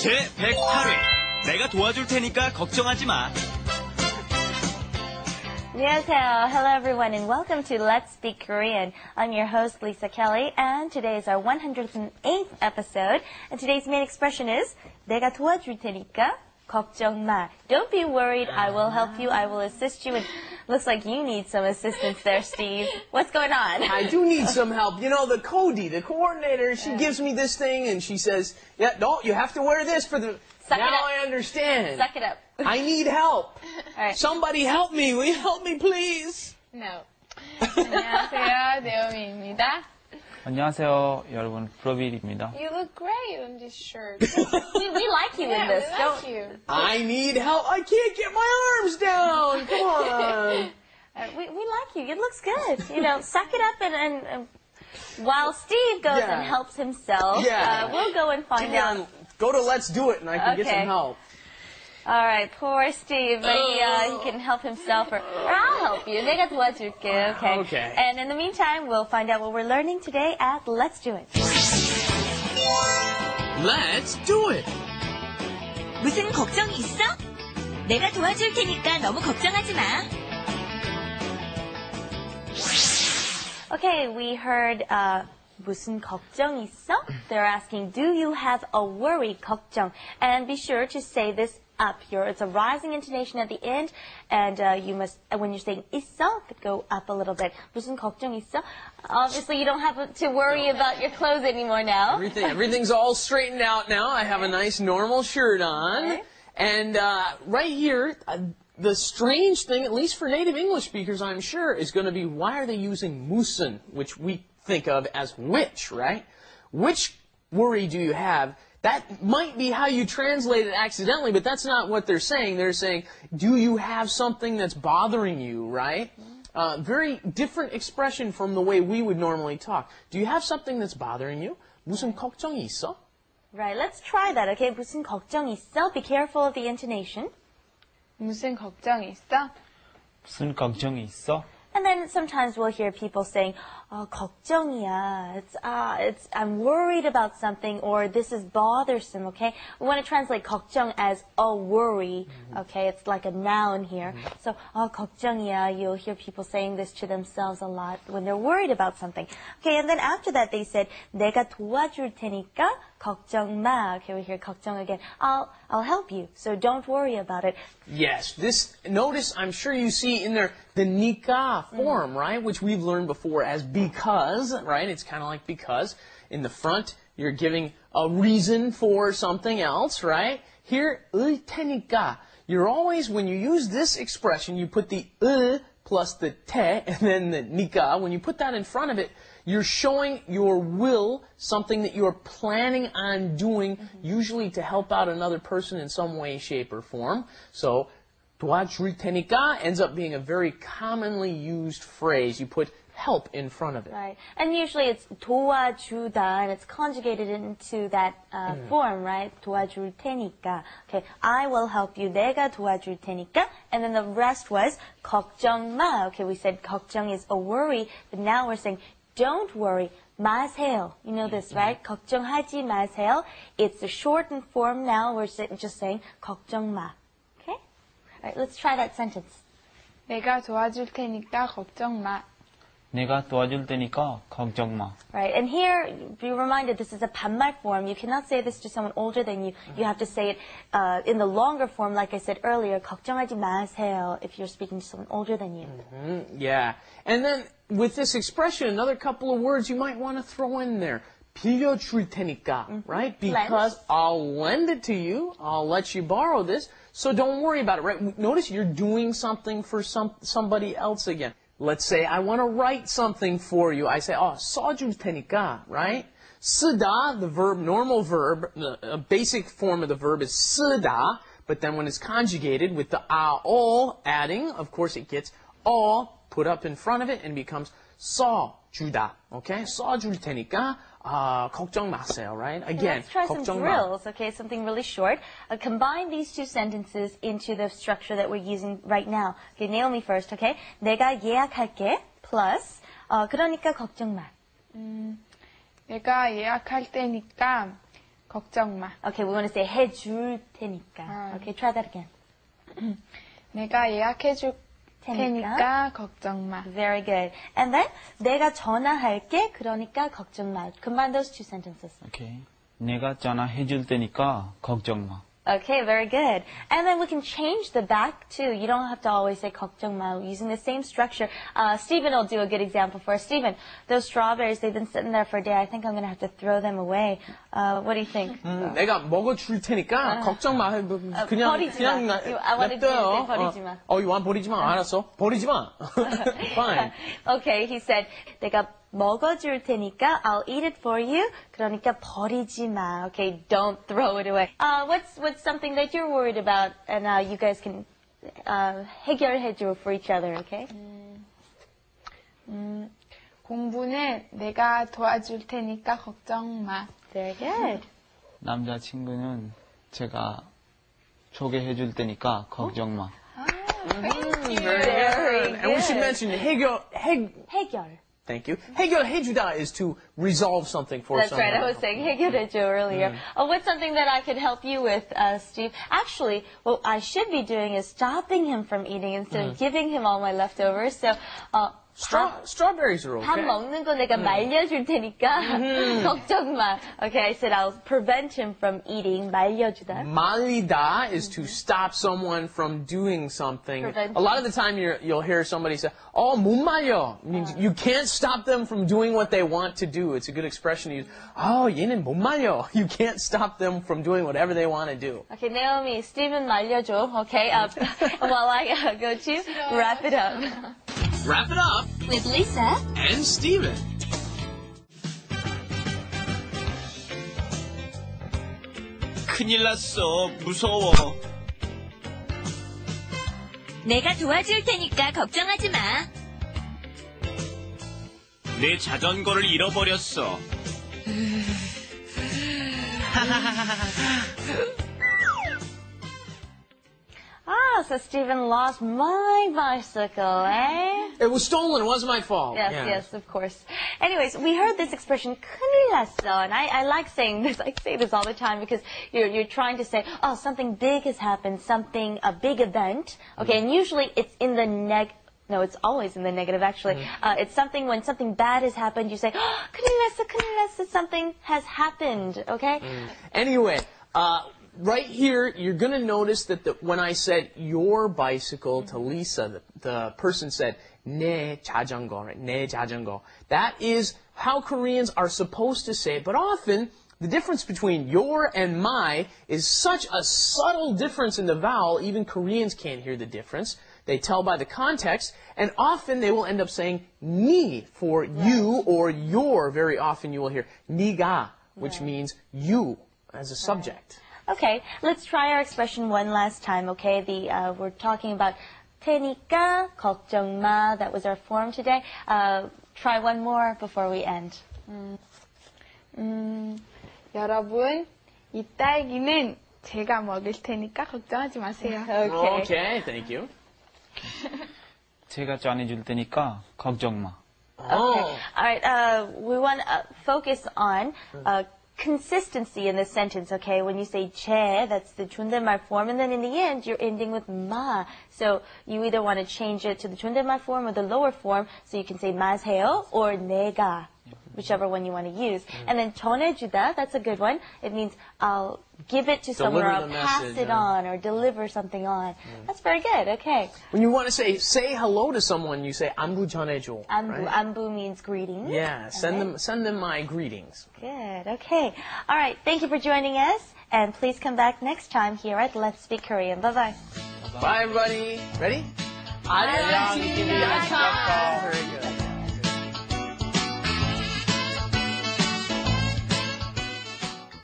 제 108회. 내가 도와줄 테니까 걱정하지 마. 안녕하세요. Hello everyone and welcome to Let's Speak Korean. I'm your host Lisa Kelly and today is our 108th episode and today's main expression is 내가 도와줄 테니까 걱정 마. Don't be worried. I will help you. I will assist you. And looks like you need some assistance there, Steve. What's going on? I do need some help. You know, the Cody, the coordinator, she gives me this thing and she says, yeah, no, you have to wear this for the... Suck now it up. I understand. Suck it up. I need help. All right. Somebody help me. Will you help me, please? No. 안녕하세요, 네오미입니다. 안녕하세요, 여러분. 프로빌입니다. You look great in this shirt. We like you in this. we Don't like you. I need help. I can't get my arms down. Come on. we like you. It looks good. You know, suck it up and while Steve goes Yeah. and helps himself, Yeah. we'll go and find Come out. on. Go to Let's Do It and I can get Okay. some help. All right, poor Steve. He can help himself, or I'll help you. 내가 도와줄게. Okay. Okay. And in the meantime, we'll find out what we're learning today at Let's Do It. Let's do it. 무슨 걱정이 있어? 내가 도와줄 테니까 너무 걱정하지 마. Okay, we heard 무슨 걱정 있어? They're asking, do you have a worry, 걱정? And be sure to say this up. It's a rising intonation at the end, and you must, when you're saying 있어, go up a little bit. 무슨 걱정 있어? Obviously, you don't have to worry about your clothes anymore now. Everything's all straightened out now. I have a nice normal shirt on. Okay. And right here, the strange thing, at least for native English speakers, I'm sure, is going to be why are they using 무슨, which we think of as which, right? Which worry do you have? That might be how you translate it accidentally, but that's not what they're saying. They're saying, do you have something that's bothering you, right? Very different expression from the way we would normally talk. Do you have something that's bothering you? 무슨 걱정이 있어? Right, let's try that, okay? 무슨 걱정 있어? Be careful of the intonation. 무슨 걱정 있어? 무슨 걱정이 있어? And then sometimes we'll hear people saying, 걱정이야. I'm worried about something, or this is bothersome, okay? We want to translate 걱정 as a worry, okay? It's like a noun here. So, 걱정이야. You'll hear people saying this to themselves a lot when they're worried about something. Okay, and then after that they said, 내가 도와줄 테니까 걱정 마. Okay, we hear 걱정 again. I'll help you, so don't worry about it. Yes, notice, I'm sure you see in there the 니까 form, right? Which we've learned before as because, right? It's kind of like because. In the front, you're giving a reason for something else, right? Here, 테니까. You're always, when you use this expression, you put the plus the te and then the 니까. When you put that in front of it, you're showing your will, something that you're planning on doing, usually to help out another person in some way, shape, or form. So, 도와줄 테니까 ends up being a very commonly used phrase. You put help in front of it. Right. And usually it's 도와주다, and it's conjugated into that form, right? 도와줄 테니까. Okay, I will help you. 내가 도와줄 테니까. And then the rest was 걱정 마. Okay, we said 걱정 is a worry, but now we're saying don't worry. 마세요. You know this, right? 걱정하지 마세요. It's a shortened form now. We're just saying 걱정 마. Okay? All right, let's try that sentence. 내가 도와줄 테니까 걱정 마. 내가 도와줄 테니까 걱정 마. Right, and here, be reminded this is a 반말 form. You cannot say this to someone older than you. You have to say it in the longer form, like I said earlier, 걱정하지 마세요, if you're speaking to someone older than you. Yeah. And then, with this expression, another couple of words you might want to throw in there. 빌려줄 테니까, right? Because I'll lend it to you, I'll let you borrow this, so don't worry about it, right? Notice you're doing something for somebody else again. Let's say I want to write something for you. I say, 써줄 테니까, right? 쓰다, the verb, normal verb, the basic form of the verb is 쓰다, but then when it's conjugated with the all adding, of course it gets all put up in front of it and becomes 써주다, okay? 써줄 테니까 걱정 마세요, right? Again, let's try some 걱정 마. drills, okay? Something really short. Combine these two sentences into the structure that we're using right now. Okay, Naomi first, okay? 내가 예약할게 plus 그러니까 걱정 마. 내가 예약할 테니까 걱정 마. Okay, we want to say 해줄 테니까. Okay, try that again. 내가 예약해줄 테니까 걱정 마. Very good. And then 내가 전화할게. 그러니까 걱정 마. Combine those two sentences. 오케이. 내가 전화해 줄 테니까 걱정 마. Okay, very good. And then we can change the back too. You don't have to always say 걱정 마. Using the same structure. Stephen will do a good example for us. Stephen, those strawberries, they've been sitting there for a day. I think I'm going to have to throw them away. What do you think? 내가 먹어줄 테니까 걱정 마. 그냥 버리지 마. I wanted to say 버리지 마. you want 버리지 마. 알았어. 버리지 마. Fine. Okay, he said 내가 먹어줄 테니까 I'll eat it for you. 그러니까 버리지 마. Okay, don't throw it away. What's something that you're worried about and you guys can 해결해줘 for each other, okay? 공부는 내가 도와줄 테니까 걱정 마. Very good. 남자친구는 제가 소개해 줄 테니까 걱정 마. Very And we should good. mention 해결. Thank you. 해결해주다 is to resolve something for That's someone. right. I was saying 해결해줘 earlier. What's something that I could help you with, Steve? Actually, what I should be doing is stopping him from eating instead of giving him all my leftovers. So, Strawberries are 밥 okay. 먹는 거 내가 말려줄 테니까 걱정 마. Okay, I said I'll prevent him from eating. 말려주다. 말리다 is to stop someone from doing something. Prevent. A lot of the time you'll hear somebody say, 못 말려. It means you can't stop them from doing what they want to do. It's a good expression to use. 얘는 못 말려. You can't stop them from doing whatever they want to do. Okay, Naomi, Stephen 말려줘. Okay, while I go to wrap it up. Wrap it up With Lisa. and Steven. 큰일 났어. 무서워. 내가 도와줄 테니까 걱정하지 마. 내 자전거를 잃어버렸어. So Stephen lost my bicycle, eh? It was stolen. It wasn't my fault. Yes, Yeah. yes, of course. Anyways, we heard this expression, 큰일 났어, and I like saying this. I say this all the time because you're trying to say, something big has happened, a big event. Okay, and usually it's in the no, it's always in the negative, actually. It's something, when something bad has happened, you say, 큰일 났어, something has happened, okay? Anyway, right here, you're going to notice that when I said your bicycle to Lisa, the person said 내 자전거, right? 내 자전거. That is how Koreans are supposed to say it, but often the difference between your and my is such a subtle difference in the vowel, even Koreans can't hear the difference. They tell by the context, and often they will end up saying ni for you or your. Very often you will hear 니가, which means you as a subject. Okay, let's try our expression one last time, okay? We're talking about 테니까 걱정 마. That was our form today. Try one more before we end. 여러분, 이 딸기는 제가 먹을 테니까 걱정하지 마세요. Okay, thank you. 제가 전해 줄 테니까 걱정 마. All right, we want to focus on consistency in the sentence, okay? When you say 제, that's the 존댓말 form, and then in the end, you're ending with 마. So you either want to change it to the 존댓말 form or the lower form, so you can say 마세요 or 내가, whichever one you want to use. And then 전해주다, that's a good one. It means I'll give it to someone, or I'll pass it on, or deliver something on. That's very good, okay. When you want to say hello to someone, you say 안부 전해줘. 안부, right? 안부 means greetings. Yeah, send them my greetings. Good, okay. All right, thank you for joining us, and please come back next time here at Let's Speak Korean. Bye-bye. Bye, everybody. Ready? 안녕히 계세요.